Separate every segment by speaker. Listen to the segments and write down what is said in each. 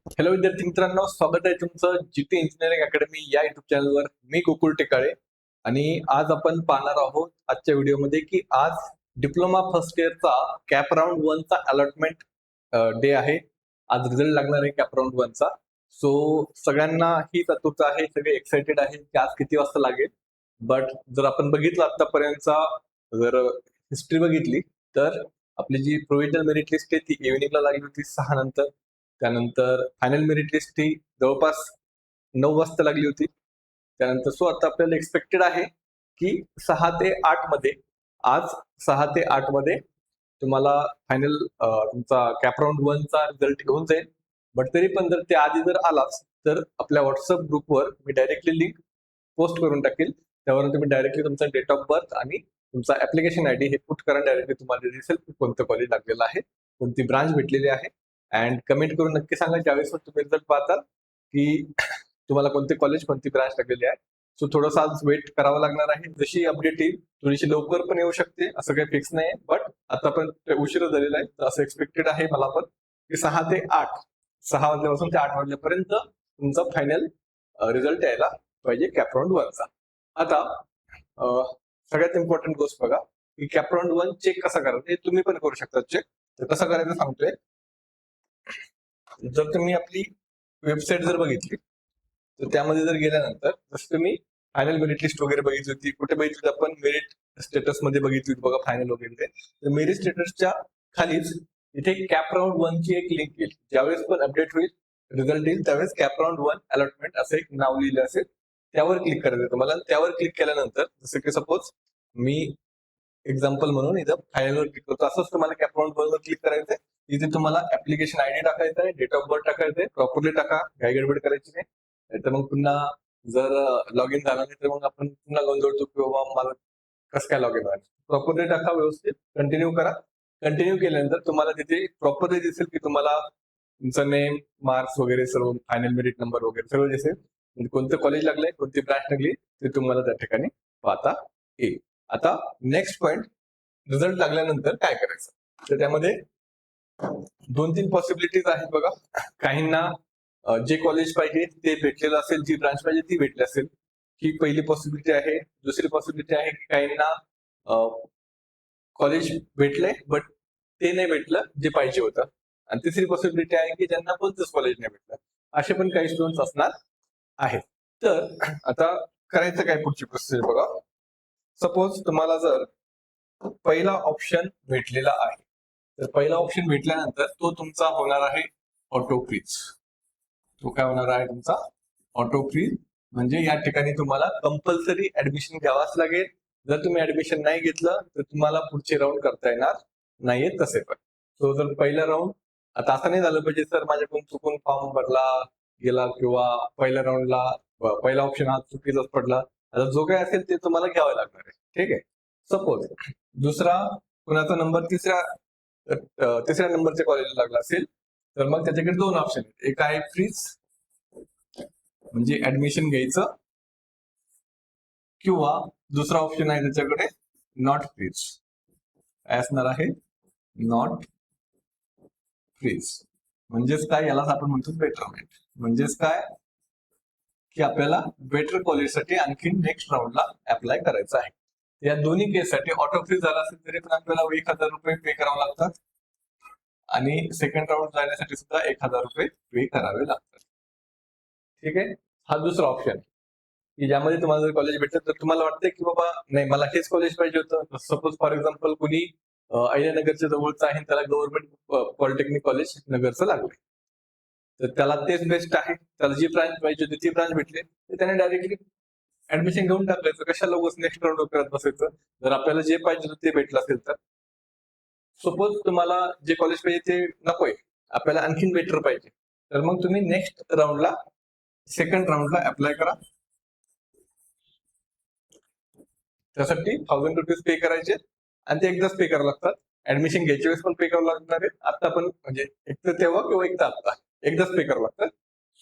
Speaker 1: Hello विद्यार्थी मित्रांनो, स्वागत आहे तुमचं जीटी इंजिनिअरिंग अकॅडमी या युट्यूब चॅनलवर. मी गोकुळ टेकाळे आणि आज आपण पाहणार आहोत आजच्या व्हिडिओमध्ये की आज डिप्लोमा फर्स्ट इयरचा कॅप राऊंड 1 चा अलॉटमेंट डे आहे. आज रिझल्ट लागणार आहे कॅप राऊंड 1 चा. सो सगळ्यांना ही आतुरता आहे, सगळे एक्साइटेड आहेत की आज किती वाजता लागेल. बट जर आपण बघितलं आतापर्यंतचा जर हिस्ट्री बघितली तर आपली जी प्रोव्हिजनल मेरिट लिस्ट आहे ती इव्हिनिंगला लागली होती 6 नंतर. त्यानंतर फायनल मेरिट लिस्ट ही जवळपास 9 वाजता लागली होती. त्यानंतर सो आता आपल्याला एक्सपेक्टेड आहे की 6 ते 8 मध्ये आज 6 ते 8 मध्ये तुम्हाला फायनल तुमचा कॅप राऊंड 1 चा रिझल्ट घेऊन जाईल. बट तरी पण जर ते आधी जर आलाच तर आपल्या व्हॉट्सअप ग्रुपवर मी डायरेक्टली लिंक पोस्ट करून टाकेल. त्यावरून तुम्ही डायरेक्टली तुमचा डेट ऑफ बर्थ आणि तुमचा ऍप्लिकेशन आयडी हे पुट करा. डायरेक्टली तुम्हाला दिसेल की कोणतं कॉलेज लागलेलं आहे, कोणती ब्रांच भेटलेली आहे. अँड कमेंट करून नक्की सांगा ज्यावेळेस तुम्ही रिझल्ट पाहताल की तुम्हाला कोणते कॉलेज कोणती ब्रांच लागलेली आहे. सो थोडंसं आज वेट करावं लागणार आहे. जशी अपडेट येईल थोडीशी लवकर पण येऊ शकते, असं काही फिक्स नाही. बट आता पण उशीर झालेला आहे, तर असं एक्सपेक्टेड आहे मला पण की 6 ते 8, 6 वाजल्यापासून ते 8 वाजल्यापर्यंत तुमचा फायनल रिझल्ट यायला पाहिजे कॅप राऊंड 1 चा. आता सगळ्यात इम्पॉर्टंट गोष्ट बघा की कॅप राऊंड 1 चेक कसा करायचा हे तुम्ही पण करू शकता चेक. तर कसं करायचं सांगतोय. जर तुम्ही आपली वेबसाईट जर बघितली तर त्यामध्ये जर गेल्यानंतर जसं तुम्ही फायनल मेरिट लिस्ट वगैरे बघितली होती, कुठे बघितली आपण मेरिट स्टेटस मध्ये बघितली होती बघा फायनल वगैरे. तर मेरिट स्टेटसच्या खालीच इथे कॅप राऊंड 1 ची एक लिंक येईल. ज्यावेळेस पण अपडेट होईल रिझल्ट येईल त्यावेळेस कॅप राऊंड 1 अलॉटमेंट असं एक नाव लिहिलं असेल, त्यावर क्लिक करायचं तुम्हाला. त्यावर क्लिक केल्यानंतर जसं की सपोज मी एक्झाम्पल म्हणून इथं फायनलवर क्लिक करतो, असंच तुम्हाला कॅप राऊंड 1 वर क्लिक करायचंय. इथे तुम्हाला ऍप्लिकेशन आयडी टाकायचा आहे, डेट ऑफ बर्थ टाकायचं आहे, प्रॉपरली टाका, काही गडबड करायची नाही. तर मग पुन्हा जर लॉग इन झाला नाही तर मग आपण पुन्हा गोंधळतो की बाबा मला कसं काय लॉग इन व्हायचं. प्रॉपरली टाका, व्यवस्थित कंटिन्यू करा. कंटिन्यू केल्यानंतर तुम्हाला तिथे प्रॉपरली दिसेल की तुम्हाला तुमचं नेम, मार्क्स वगैरे सर्व, फायनल मेरिट नंबर वगैरे सगळं दिसेल. म्हणजे कोणतं कॉलेज लागलंय, कोणती ब्रांच लागली ते तुम्हाला त्या ठिकाणी पाहता येईल. आता नेक्स्ट पॉइंट, रिझल्ट लागल्यानंतर काय करायचं. तर त्यामध्ये 2-3 पॉसिबिलिटीज आहेत बघा. काहींना जे कॉलेज पाहिजे ते भेटलेलं असेल, जी ब्रांच पाहिजे ती भेटली असेल, ही पहिली पॉसिबिलिटी आहे. दुसरी पॉसिबिलिटी आहे की काहींना कॉलेज भेटले बट ते नाही भेटलं जे पाहिजे होतं. आणि तिसरी पॉसिबिलिटी आहे की ज्यांना कोणतंच कॉलेज नाही भेटलं. असे पण काही स्टुडंट्स असणार आहेत. तर आता करायचं काय पुढची प्रोसेस बघा. सपोज तुम्हाला जर पहिला ऑप्शन भेटलेला आहे तर पहिला ऑप्शन भेटल्यानंतर तो तुमचा होणार आहे ऑटो फ्रीज. तो काय होणार आहे तुमचा ऑटो फ्रीज. म्हणजे या ठिकाणी तुम्हाला कंपल्सरी ऍडमिशन घ्यावाच लागेल. जर तुम्ही ऍडमिशन नाही घेतलं तर तुम्हाला पुढचे राऊंड करता येणार नाहीये तसे पण. सो जर पहिला राऊंड, आता असं नाही झालं पाहिजे सर माझ्याकडून चुकून फॉर्म भरला गेला किंवा पहिल्या राऊंडला पहिला ऑप्शन हा चुकीचाच पडला. आता जो काय असेल ते तुम्हाला घ्यावं लागणार आहे. ठीक आहे. सपोज दुसरा कुणाचा नंबर तिसऱ्या नंबरच्या कॉलेजला लागला असेल तर मग त्याच्याकडे 2 ऑप्शन आहेत. एक आहे फ्रीज म्हणजे ऍडमिशन घ्यायचं, किंवा दुसरा ऑप्शन आहे त्याच्याकडे नॉट फ्रीज. काय असणार आहे नॉट फ्रीज. म्हणजेच काय, यालाच आपण म्हणतो बेटरमेंट. म्हणजेच काय की आपल्याला बेटर कॉलेजसाठी आणखी नेक्स्ट राऊंडला अप्लाय करायचं आहे. या दोन्ही केससाठी ऑटो फ्रीज झाला असेल तरी पण आपल्याला 1,000 रुपये पे करावे लागतात आणि सेकंड राऊंड जाण्यासाठी सुद्धा 1,000 रुपये पे करावे लागतात. ठीक आहे. हा दुसरा ऑप्शन की ज्यामध्ये तुम्हाला जर कॉलेज भेटलं तर तुम्हाला वाटतं की बाबा नाही मला हेच कॉलेज पाहिजे होतं. सपोज फॉर एक्झाम्पल कुणी अहिल्यानगरच्या जवळचं आहे, त्याला गव्हर्नमेंट पॉलिटेक्निक कॉलेज नगरचं लागले तर त्याला तेच बेस्ट आहे. त्याला जी ब्रांच पाहिजे होती ती ब्रांच भेटली तर त्याने डायरेक्टली ऍडमिशन घेऊन टाकायचं. कशाला उगाच नेक्स्ट राऊंड करत बसायचं जर आपल्याला जे पाहिजे होतं ते भेटलं असेल तर. सपोज तुम्हाला जे कॉलेज पाहिजे ते नकोय, आपल्याला आणखीन बेटर पाहिजे, तर मग तुम्ही नेक्स्ट राऊंडला सेकंड राऊंडला अप्लाय करा. त्यासाठी 1,000 रुपीज पे करायचे आणि ते एकदाच पे करावं लागतात. ऍडमिशन घ्यायच्या वेळेस पण पे करावं लागणार आहे. आता पण म्हणजे एक तर तेव्हा किंवा एक तर आता एकदाच पे करावं लागतात.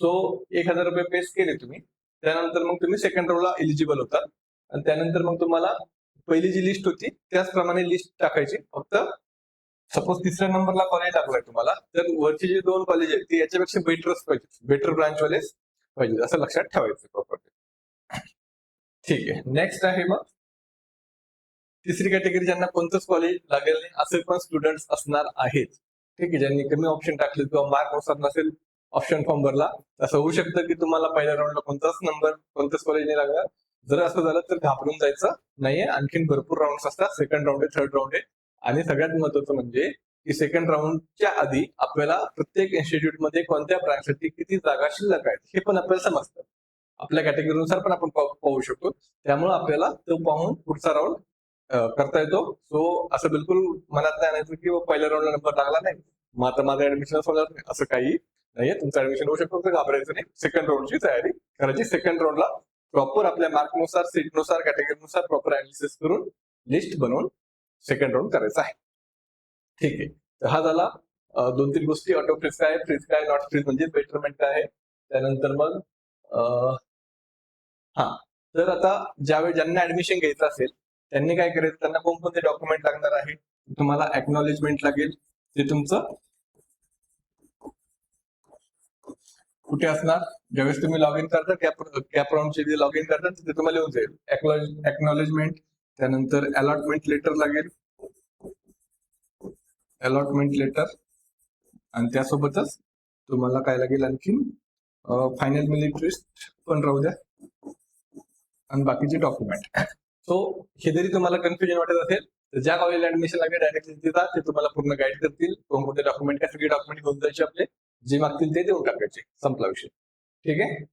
Speaker 1: सो 1,000 रुपये पेस केले तुम्ही, त्यानंतर मग तुम्ही सेकंड राऊंडला एलिजिबल होतात. आणि त्यानंतर मग तुम्हाला पहिली जी लिस्ट होती त्याचप्रमाणे लिस्ट टाकायची. फक्त सपोज तिसऱ्या नंबरला कॉलेज लागलाय तुम्हाला, तर वरचे जे 2 कॉलेज आहेत ते याच्यापेक्षा बेटरच पाहिजे, बेटर ब्रांचवालेच पाहिजे, असं लक्षात ठेवायचं प्रॉपर्टी. ठीक आहे. नेक्स्ट आहे मग तिसरी कॅटेगरी, ज्यांना कोणतंच कॉलेज लागेल नाही असे पण स्टुडंट्स असणार आहेत. ठीक आहे. ज्यांनी कमी ऑप्शन टाकले किंवा मार्क नुसार नसेल ऑप्शन फॉर्म भरला, असं होऊ शकतं की तुम्हाला पहिल्या राऊंडला कोणतंच कॉलेज नाही लागणार. जर असं झालं तर घाबरून जायचं नाहीये. आणखीन भरपूर राऊंड असतात. सेकंड राऊंड आहे, थर्ड राऊंड आहे. आणि सगळ्यात महत्वाचं म्हणजे की सेकंड राऊंडच्या आधी आपल्याला प्रत्येक इन्स्टिट्यूटमध्ये कोणत्या ब्रांचसाठी किती जागा शिल्लक आहेत हे पण आपल्याला समजतं. आपल्या कॅटेगरीनुसार पण आपण पाहू शकतो. त्यामुळे आपल्याला तो पाहून पुढचा राऊंड करता येतो. सो असं बिलकुल मनात नाही आणायचं की पहिल्या राऊंडला नंबर लागला नाही, मग आता माझं ऍडमिशन होणार नाही, असं काही नाहीये. तुमचं ऍडमिशन होऊ शकतो, तर घाबरायचं नाही. सेकंड राऊंडची तयारी करायची. सेकंड राऊंडला प्रॉपर आपल्या मार्कनुसार, सीटनुसार, कॅटेगरीनुसार प्रॉपर अनालिसिस करून लिस्ट बनवून सेकंड राऊंड करायचा आहे. ठीक आहे. तर हा झाला 2-3 गोष्टी. ऑटो फ्रीज काय, फ्रीज काय, नॉट फ्रीज म्हणजे बेटरमेंट काय आहे. त्यानंतर मग हा, तर आता ज्यांना ऍडमिशन घ्यायचं असेल त्यांनी काय करायचं, त्यांना कोणते डॉक्युमेंट लागणार आहे. तुम्हाला एक्नॉलेजमेंट लागेल, ते तुमचं कुठे असणार, ज्यावेळेस तुम्ही लॉग इन करता कॅप राऊंडचे जे लॉग इन करतात तिथे तुम्हाला येऊन जाईल एक्नॉलेजमेंट. त्यानंतर अलॉटमेंट लेटर लागेल, अलॉटमेंट लेटर. आणि त्यासोबतच तुम्हाला काय लागेल आणखी, फायनल मेरिट लिस्ट पण राहू द्या, आणि बाकीचे डॉक्युमेंट. सो हे जरी तुम्हाला कन्फ्युजन वाटत असेल तर ज्या कॉलेजला ऍडमिशन लागेल डायरेक्टली देतात, ते तुम्हाला पूर्ण गाईड करतील. कोणते डॉक्युमेंट, काय सगळे डॉक्युमेंट घेऊन जायचे आपले, जे मागतील ते देऊन टाकायचे, संपला विषय. ठीक आहे.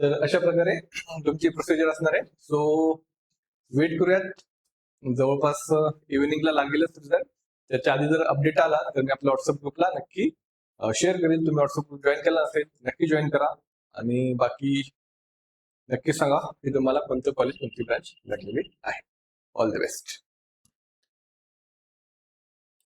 Speaker 1: तर अशा प्रकारे तुमची प्रोसिजर असणार आहे. सो वेट करूयात, जवळपास इव्हिनिंगला लागेलच रिझल्ट. त्याच्या आधी जर अपडेट आला तर मी आपल्या व्हॉट्सअप ग्रुपला नक्की शेअर करेल. तुम्ही व्हॉट्सअप ग्रुप जॉईन केला असेल नक्की जॉईन करा, आणि बाकी नक्की सांगा की तुम्हाला कोणतं कॉलेज, कोणती ब्रांच लागलेली आहे. All the best.